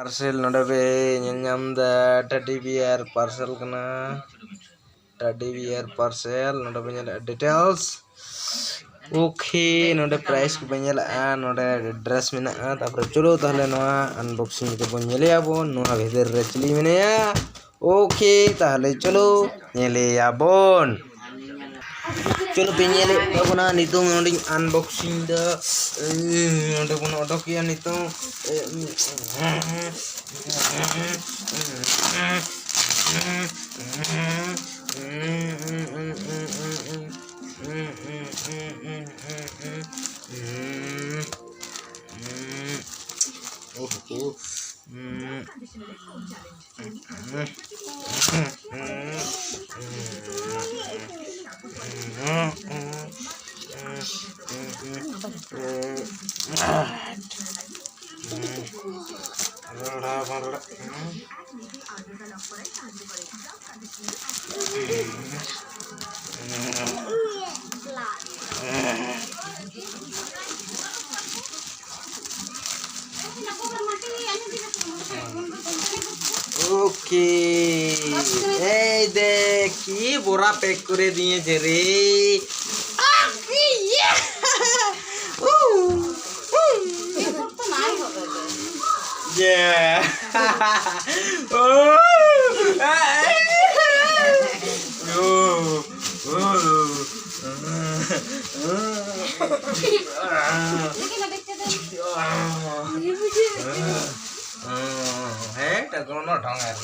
parcel noda be nyam da teddy bear parcel kana teddy bear parcel noda be details okay noda price ko banyala noda dress mena tapre cholo tahle noa unboxing ko banyele abon noa bheder re chili mene ya okay tahle cholo nyele abon cholo penyele abona nitung noding unboxing da noda kono odok ya nitung Okay, hey देखी बोरा pack करे दिए जरे yeah oh hey, tak kalau nak dong air,